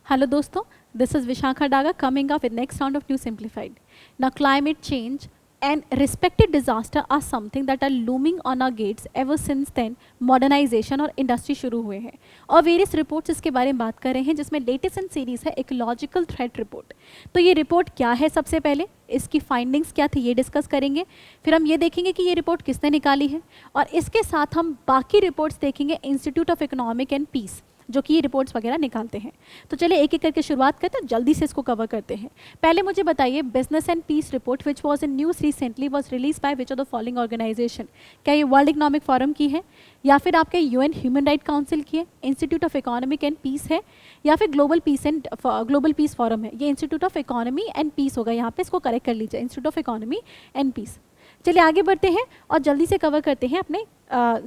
Hello दोस्तों, this is Vishakha Daga coming up with next round of New Simplified. Now climate change and respected disaster are something that are looming on our gates ever since then modernization और industry शुरू हुए हैं और various reports इसके बारे में बात कर रहे हैं जिसमें लेटेस्ट इन सीरीज है इकोलॉजिकल थ्रेट रिपोर्ट। तो ये रिपोर्ट क्या है, सबसे पहले इसकी फाइंडिंग्स क्या थी ये डिस्कस करेंगे, फिर हम ये देखेंगे कि ये रिपोर्ट किसने निकाली है और इसके साथ हम बाकी रिपोर्ट्स देखेंगे institute of economic and peace जो कि ये रिपोर्ट्स वगैरह निकालते हैं। तो चलिए एक एक करके शुरुआत करते हैं, जल्दी से इसको कवर करते हैं। पहले मुझे बताइए business and peace report which was in news recently was release by which of the following organization. क्या ये वर्ल्ड इकोनॉमिक फोरम की है या फिर आपके यूएन ह्यूमन राइट काउंसिल की है, institute of economic and peace है या फिर ग्लोबल पीस फॉरम है। ये institute of economy and peace होगा, यहाँ पे इसको करेक्ट कर लीजिए, institute of economy and peace. चलिए आगे बढ़ते हैं और जल्दी से कवर करते हैं अपने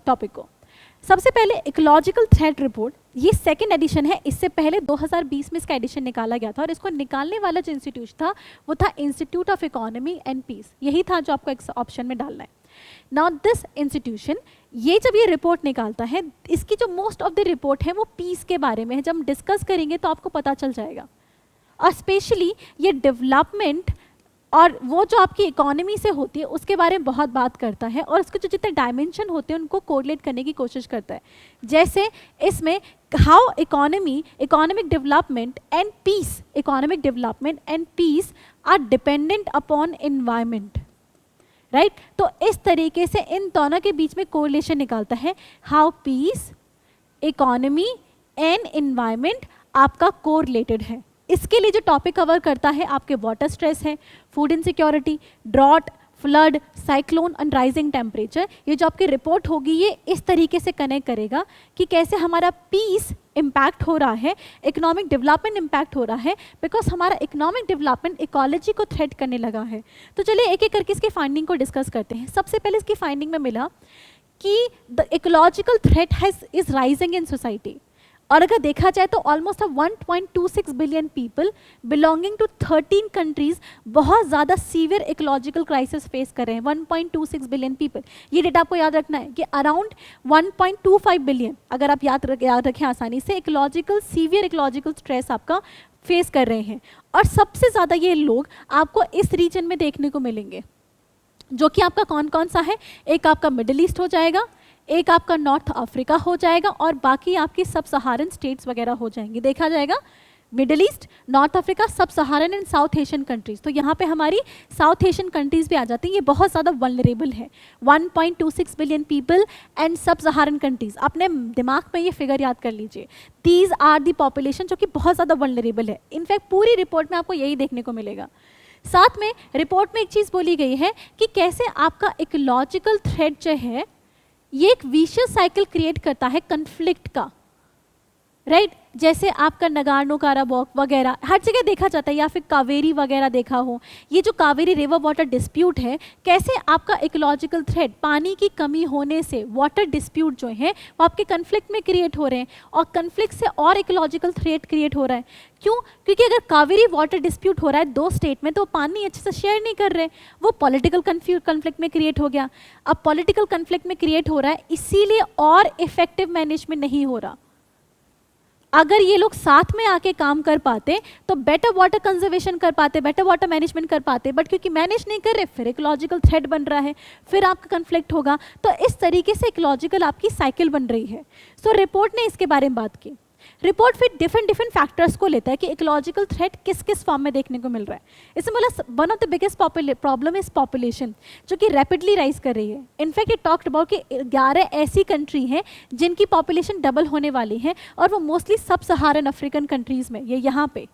टॉपिक को। सबसे पहले इकोलॉजिकल थ्रेट रिपोर्ट, ये सेकंड एडिशन है। इससे पहले 2020 में इसका एडिशन निकाला गया था और इसको निकालने वाला जो इंस्टीट्यूट था वो था institute of economy and peace, यही था जो आपको एक ऑप्शन में डालना है। नाउ दिस इंस्टीट्यूशन ये जब ये रिपोर्ट निकालता है, इसकी जो मोस्ट ऑफ द रिपोर्ट है वो पीस के बारे में है। जब हम डिस्कस करेंगे तो आपको पता चल जाएगा और स्पेशली ये डेवलपमेंट और वो जो आपकी इकोनॉमी से होती है उसके बारे में बहुत बात करता है और उसके जो जितने डायमेंशन होते हैं उनको कोरिलेट करने की कोशिश करता है। जैसे इसमें how economic development and peace are dependent upon environment, right. तो इस तरीके से इन दोनों के बीच में कोरिलेशन निकालता है, how peace, economy and environment आपका कोरिलेटेड है। इसके लिए जो टॉपिक कवर करता है आपके वाटर स्ट्रेस है, food insecurity, drought, flood, cyclone and rising temperature. ये जो आपकी रिपोर्ट होगी ये इस तरीके से कनेक्ट करेगा कि कैसे हमारा पीस इम्पैक्ट हो रहा है, इकोनॉमिक डेवलपमेंट इम्पैक्ट हो रहा है, बिकॉज हमारा इकोनॉमिक डेवलपमेंट इकोलॉजी को थ्रेट करने लगा है। तो चलिए एक एक करके इसकी फाइंडिंग को डिस्कस करते हैं। सबसे पहले इसकी फाइंडिंग में मिला कि the ecological threat is rising in society. और अगर देखा जाए तो almost 1.26 billion people belonging to 13 countries बहुत ज़्यादा सीवियर इकोलॉजिकल क्राइसिस फेस कर रहे हैं। 1.26 बिलियन पीपल, ये डेटा आपको याद रखना है कि अराउंड 1.25 बिलियन अगर आप याद रखें आसानी से, सीवियर इकोलॉजिकल स्ट्रेस आपका फेस कर रहे हैं। और सबसे ज़्यादा ये लोग आपको इस रीजन में देखने को मिलेंगे, जो कि आपका कौन कौन सा है। एक आपका मिडिल ईस्ट हो जाएगा, एक आपका नॉर्थ अफ्रीका हो जाएगा और बाकी आपकी सब सहारन स्टेट्स वगैरह हो जाएंगी। देखा जाएगा मिडिल ईस्ट, नॉर्थ अफ्रीका, सब सहारन एंड साउथ एशियन कंट्रीज। तो यहाँ पे हमारी साउथ एशियन कंट्रीज भी आ जाती हैं, ये बहुत ज़्यादा वल्नरेबल है। 1.26 बिलियन पीपल एंड सब सहारन कंट्रीज, अपने दिमाग में ये फिगर याद कर लीजिए। दीज आर दी पॉपुलेशन जो कि बहुत ज़्यादा वल्नरेबल है। इनफैक्ट पूरी रिपोर्ट में आपको यही देखने को मिलेगा। साथ में रिपोर्ट में एक चीज़ बोली गई है कि कैसे आपका इकोलॉजिकल थ्रेट जो है ये एक विशियस साइकिल क्रिएट करता है कन्फ्लिक्ट का, राइट। जैसे आपका नगार्नो काराबाख वगैरह हर जगह देखा जाता है, या फिर कावेरी वगैरह देखा हो। ये जो कावेरी रिवर वाटर डिस्प्यूट है, कैसे आपका इकोलॉजिकल थ्रेट पानी की कमी होने से वाटर डिस्प्यूट जो है वो आपके कन्फ्लिक्ट में क्रिएट हो रहे हैं और कन्फ्लिक्ट से और इकोलॉजिकल थ्रेट क्रिएट हो रहा है। क्यों? क्योंकि अगर कावेरी वाटर डिस्प्यूट हो रहा है दो स्टेट में तो पानी अच्छे से शेयर नहीं कर रहे, वो पॉलिटिकल कन्फ्लिक्ट में क्रिएट हो गया। अब पॉलिटिकल कन्फ्लिक्ट में क्रिएट हो रहा है, इसीलिए और इफेक्टिव मैनेजमेंट नहीं हो रहा। अगर ये लोग साथ में आके काम कर पाते तो बेटर वाटर कंजर्वेशन कर पाते, बेटर वाटर मैनेजमेंट कर पाते, बट क्योंकि मैनेज नहीं कर रहे फिर इकोलॉजिकल थ्रेट बन रहा है, फिर आपका कन्फ्लिक्ट होगा। तो इस तरीके से इकोलॉजिकल आपकी साइकिल बन रही है। सो रिपोर्ट ने इसके बारे में बात की। रिपोर्ट फिर डिफरेंट फैक्टर्स को लेता है कि इकोलॉजिकल थ्रेट किस किस फॉर्म में देखने को मिल रहा है। इसमें बोला one of the biggest problem is population, जो कि रैपिडली राइज कर रही है। इनफैक्ट इट टॉक्ड अबाउट कि 11 ऐसी कंट्री हैं जिनकी पॉपुलेशन डबल होने वाली है और वो मोस्टली सब सहारन अफ्रीकन कंट्रीज में, ये यहाँ पे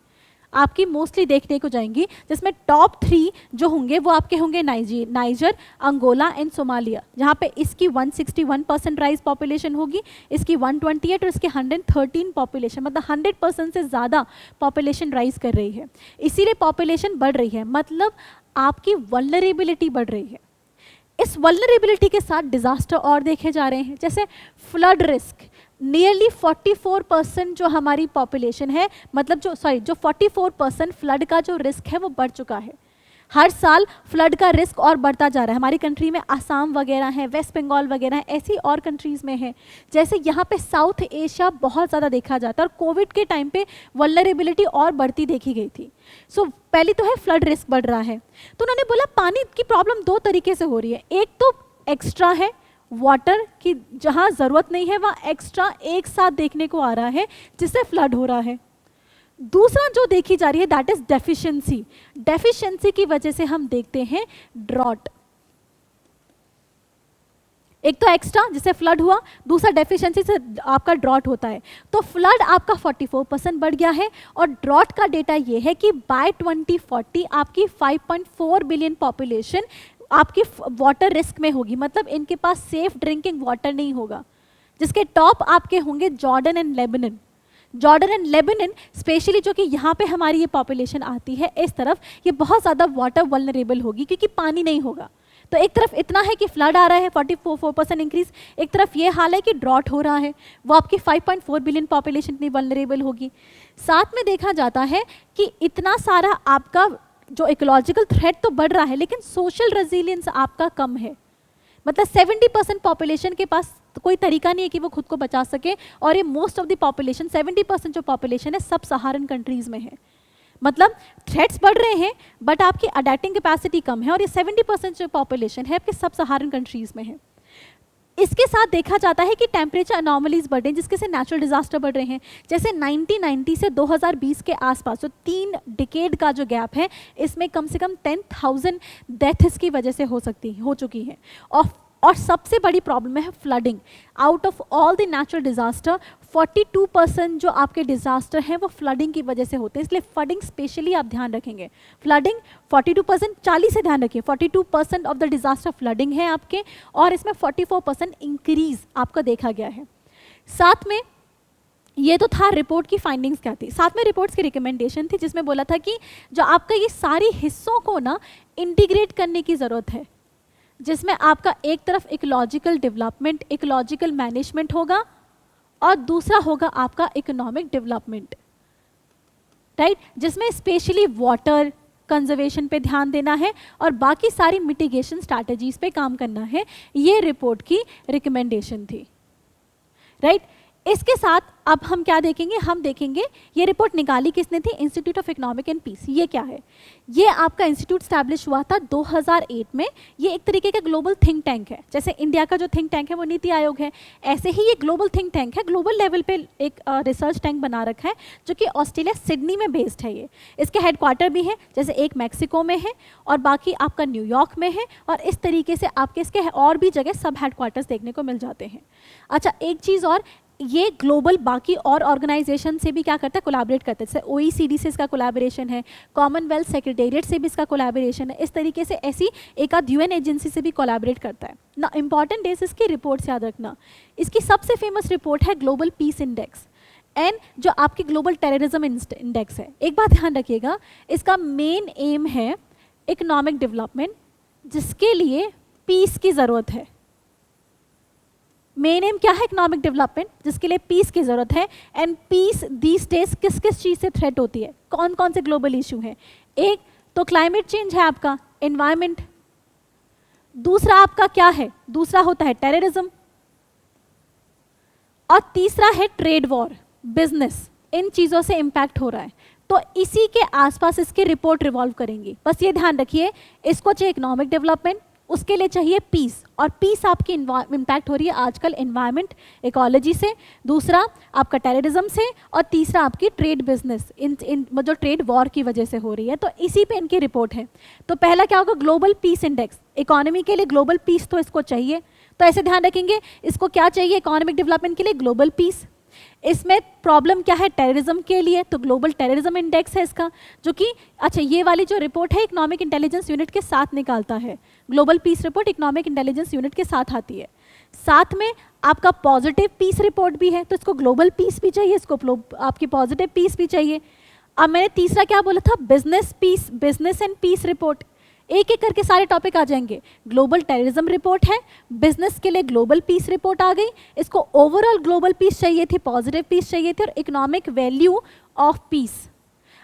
आपकी मोस्टली देखने को जाएंगी, जिसमें टॉप 3 जो होंगे वो आपके होंगे नाइजर, अंगोला एंड सोमालिया, जहाँ पे इसकी 161% राइज पॉपुलेशन होगी, इसकी 128 और इसकी 113 पॉपुलेशन, मतलब 100% से ज़्यादा पॉपुलेशन राइज कर रही है। इसीलिए पॉपुलेशन बढ़ रही है, मतलब आपकी वल्नरेबिलिटी बढ़ रही है। इस वल्नरेबिलिटी के साथ डिजास्टर और देखे जा रहे हैं, जैसे फ्लड रिस्क। नियरली 44% जो हमारी पॉपुलेशन है, मतलब जो 44% फ्लड का जो रिस्क है वो बढ़ चुका है। हर साल फ्लड का रिस्क और बढ़ता जा रहा है। हमारी कंट्री में आसाम वगैरह है, वेस्ट बंगाल वगैरह है, ऐसी और कंट्रीज़ में है। जैसे यहाँ पे साउथ एशिया बहुत ज़्यादा देखा जाता है और कोविड के टाइम पे वल्नरेबिलिटी और बढ़ती देखी गई थी। सो पहली तो है फ्लड रिस्क बढ़ रहा है। तो उन्होंने बोला पानी की प्रॉब्लम दो तरीके से हो रही है, एक तो एक्स्ट्रा है वाटर की, जहाँ ज़रूरत नहीं है वहाँ एक्स्ट्रा एक साथ देखने को आ रहा है जिससे फ्लड हो रहा है। दूसरा जो देखी जा रही है दैट इज डेफिशिएंसी। डेफिशिएंसी की वजह से हम देखते हैं ड्रॉट। एक तो एक्स्ट्रा जिससे फ्लड हुआ, दूसरा डेफिशिएंसी से आपका ड्रॉट होता है। तो फ्लड आपका 44% बढ़ गया है और ड्रॉट का डेटा ये है कि बाय 2040 आपकी 5.4 बिलियन पॉपुलेशन आपकी वाटर रिस्क में होगी, मतलब इनके पास सेफ ड्रिंकिंग वाटर नहीं होगा। जिसके टॉप आपके होंगे Jordan and Lebanon. Jordan and Lebanon specially जो कि यहाँ पे हमारी ये पॉपुलेशन आती है इस तरफ, ये बहुत ज़्यादा वाटर वल्नरेबल होगी क्योंकि पानी नहीं होगा। तो एक तरफ इतना है कि फ्लड आ रहा है 44% इंक्रीज, एक तरफ ये हाल है कि ड्रॉट हो रहा है, वो आपकी 5.4 बिलियन पॉपुलेशन इतनी वल्नरेबल होगी। साथ में देखा जाता है कि इतना सारा आपका जो इकोलॉजिकल थ्रेट तो बढ़ रहा है लेकिन सोशल रेजिलियंस आपका कम है। मतलब 70% पॉपुलेशन के पास कोई तरीका नहीं है कि वो खुद को बचा सके, और ये मोस्ट ऑफ द पॉपुलेशन 70% जो पॉपुलेशन है सब सहारन कंट्रीज में है। मतलब थ्रेट्स बढ़ रहे हैं बट आपकी अडेप्टिंग कैपेसिटी कम है, और ये 70% जो पॉपुलेशन है आपके सब सहारन कंट्रीज में है। इसके साथ देखा जाता है कि टेम्परेचर अनॉमलीज बढ़ रहे हैं जिसके से नेचुरल डिजास्टर बढ़ रहे हैं। जैसे 1990 से 2020 के आसपास जो 3 डिकेड का जो गैप है, इसमें कम से कम 10,000 डेथ्स की वजह से हो चुकी है। और सबसे बड़ी प्रॉब्लम है flooding. Out of all the natural disaster 42% जो आपके डिजास्टर हैं वो फ्लडिंग की वजह से होते हैं, इसलिए फ्लडिंग स्पेशली आप ध्यान रखेंगे। फ्लडिंग 42%, 40 से ध्यान रखिए, 42% ऑफ द डिजास्टर फ्लडिंग है आपके, और इसमें 44% इंक्रीज आपका देखा गया है। साथ में ये तो था रिपोर्ट की फाइंडिंग्स क्या थी, साथ में रिपोर्ट्स की रिकमेंडेशन थी जिसमें बोला था कि जो आपका ये सारी हिस्सों को ना इंटीग्रेट करने की ज़रूरत है, जिसमें आपका एक तरफ इकोलॉजिकल डेवलपमेंट, इकोलॉजिकल मैनेजमेंट होगा और दूसरा होगा आपका इकोनॉमिक डेवलपमेंट, राइट, जिसमें स्पेशली वाटर कंजर्वेशन पे ध्यान देना है और बाकी सारी मिटिगेशन स्ट्रैटेजीज पे काम करना है। ये रिपोर्ट की रिकमेंडेशन थी, राइट। इसके साथ अब हम क्या देखेंगे, हम देखेंगे ये रिपोर्ट निकाली किसने थी, institute of economic and peace. ये क्या है, ये आपका इंस्टीट्यूट स्टैब्लिश हुआ था 2008 में। ये एक तरीके का ग्लोबल थिंक टैंक है, जैसे इंडिया का जो थिंक टैंक है वो नीति आयोग है, ऐसे ही ये ग्लोबल थिंक टैंक है। ग्लोबल लेवल पे एक रिसर्च टैंक बना रखा है जो कि ऑस्ट्रेलिया सिडनी में बेस्ड है। ये इसके हेडक्वार्टर भी है, जैसे एक मैक्सिको में है और बाकी आपका न्यूयॉर्क में है, और इस तरीके से आपके इसके और भी जगह सब हेडक्वार्टर्स देखने को मिल जाते हैं। अच्छा, एक चीज़ और, ये ग्लोबल बाकी और ऑर्गेनाइजेशन से भी क्या करता है, कोलैबोरेट करता है। जैसे OECD से इसका कोलैबोरेशन है, कॉमनवेल्थ सेक्रेटेरिएट से भी इसका कोलैबोरेशन है, इस तरीके से ऐसी एक आध UN एजेंसी से भी कोलैबोरेट करता है ना। इंपॉर्टेंट है इसकी रिपोर्ट्स याद रखना। इसकी सबसे फेमस रिपोर्ट है ग्लोबल पीस इंडेक्स एंड जो आपकी ग्लोबल टेररिज्म इंडेक्स है। एक बात ध्यान रखिएगा, इसका मेन एम है इकोनॉमिक डेवलपमेंट जिसके लिए पीस की ज़रूरत है। मेन एम क्या है, इकोनॉमिक डेवलपमेंट जिसके लिए पीस की जरूरत है। एंड पीस दीस डेज किस किस चीज से थ्रेट होती है, कौन कौन से ग्लोबल इशू हैं। एक तो क्लाइमेट चेंज है आपका, एनवायरमेंट, दूसरा आपका क्या है, दूसरा होता है टेररिज्म, और तीसरा है ट्रेड वॉर, बिजनेस, इन चीजों से इंपैक्ट हो रहा है। तो इसी के आसपास इसकी रिपोर्ट रिवॉल्व करेंगी। बस ये ध्यान रखिए, इसको चाहिए इकोनॉमिक डेवलपमेंट, उसके लिए चाहिए पीस, और पीस आपकी इम्पैक्ट हो रही है आजकल एनवायरनमेंट इकोलॉजी से, दूसरा आपका टेररिज्म से, और तीसरा आपकी ट्रेड बिजनेस इन जो ट्रेड वॉर की वजह से हो रही है। तो इसी पे इनकी रिपोर्ट है। तो पहला क्या होगा, ग्लोबल पीस इंडेक्स। इकोनॉमी के लिए ग्लोबल पीस तो इसको चाहिए, तो ऐसे ध्यान रखेंगे इसको क्या चाहिए इकोनॉमिक डेवलपमेंट के लिए, ग्लोबल पीस। इसमें प्रॉब्लम क्या है, टेररिज्म के लिए, तो ग्लोबल टेररिज्म इंडेक्स है इसका, जो कि अच्छा ये वाली जो रिपोर्ट है इकोनॉमिक इंटेलिजेंस यूनिट के साथ निकालता है। Global piece report economic intelligence unit के साथ आती है। साथ में आपका पॉजिटिव पीस रिपोर्ट भी है, तो इसको ग्लोबल पीस भी चाहिए, इसको आपकी पॉजिटिव पीस भी चाहिए। अब मैंने तीसरा क्या बोला था, business peace, business and peace report. एक एक करके सारे टॉपिक आ जाएंगे। ग्लोबल टेररिज्म रिपोर्ट है, बिजनेस के लिए ग्लोबल पीस रिपोर्ट आ गई, इसको ओवरऑल ग्लोबल पीस चाहिए थी, पॉजिटिव पीस चाहिए थी, और इकोनॉमिक वैल्यू ऑफ पीस।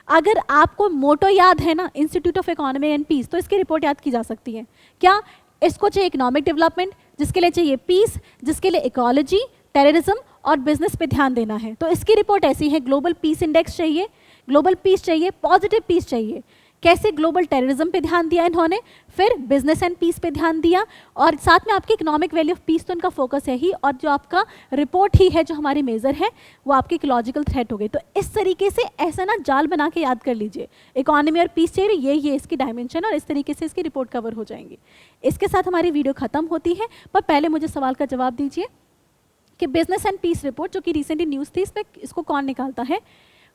अगर आपको मोटो याद है ना, institute of economy and peace, तो इसकी रिपोर्ट याद की जा सकती है। क्या? इसको चाहिए इकोनॉमिक डेवलपमेंट, जिसके लिए चाहिए पीस, जिसके लिए इकोलॉजी, टेररिज्म और बिजनेस पे ध्यान देना है। तो इसकी रिपोर्ट ऐसी है, ग्लोबल पीस इंडेक्स चाहिए, ग्लोबल पीस चाहिए, पॉजिटिव पीस चाहिए। कैसे? ग्लोबल टेररिज्म पे ध्यान दिया इन्होंने, फिर बिजनेस एंड पीस पे ध्यान दिया, और साथ में आपकी इकोनॉमिक वैल्यू ऑफ पीस, तो इनका फोकस है ही, और जो आपका रिपोर्ट ही है जो हमारी मेजर है वो आपकी इकोलॉजिकल थ्रेट हो गई। तो इस तरीके से ऐसा ना जाल बना के याद कर लीजिए, इकोनॉमी और पीस चाहिए, ये इसकी डायमेंशन, और इस तरीके से इसकी रिपोर्ट कवर हो जाएंगी। इसके साथ हमारी वीडियो खत्म होती है, पर पहले मुझे सवाल का जवाब दीजिए कि बिजनेस एंड पीस रिपोर्ट जो कि रिसेंटली न्यूज़ थी, इसमें इसको कौन निकालता है?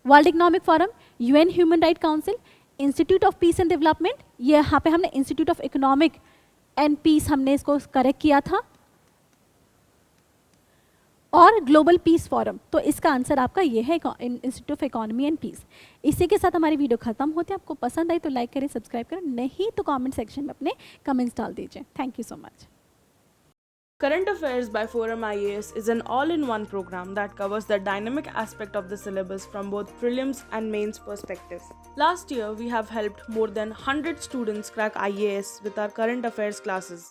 World economic forum, UN human right council, institute of peace and development, ये यहाँ पे हमने institute of economic and peace हमने इसको करेक्ट किया था, और ग्लोबल पीस फोरम। तो इसका आंसर आपका ये है, institute of economy and peace. इसी के साथ हमारी वीडियो खत्म होती है। आपको पसंद आई तो लाइक करें, सब्सक्राइब करें, नहीं तो कमेंट सेक्शन में अपने कमेंट्स डाल दीजिए। Thank you so much. Current Affairs by Forum IAS is an all-in-one program that covers the dynamic aspect of the syllabus from both prelims and mains perspective. Last year, we have helped more than 100 students crack IAS with our current affairs classes.